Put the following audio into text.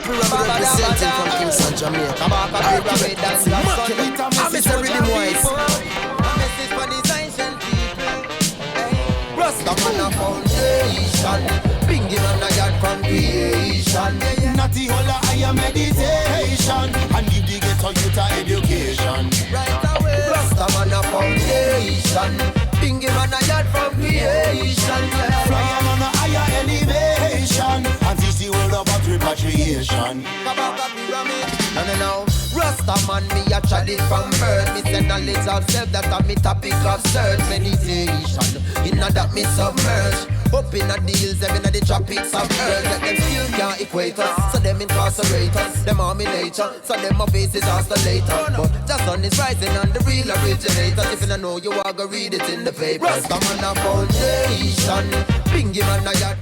pyramid representing from Kingston, Jamaica. Earthquake, it's immaculate. I'm Mr. Rhythm Wise. A message for the ancient people. Rasta man a foundation. Bingy man a yard from creation. Natty holla higher meditation and give the ghetto youth a education. Right away. Rasta man a foundation. Bingy man a yard from creation. Flying on a higher elevation and teach the world about repatriation. Kabaka pyramid. No. Rasta man, me a tried it from birth. Me send knowledge of self, that a me topic of search. Meditation, inna that me submerge. Up inna the hills, them inna the tropics of earth. Let them still can't equate us, so them incarcerate us. Them army nature, so them my faces oscillator. But just on is rising and the real originators. If you don't know, you are gonna read it in the papers. Rasta man a foundation, Bingy man a yard.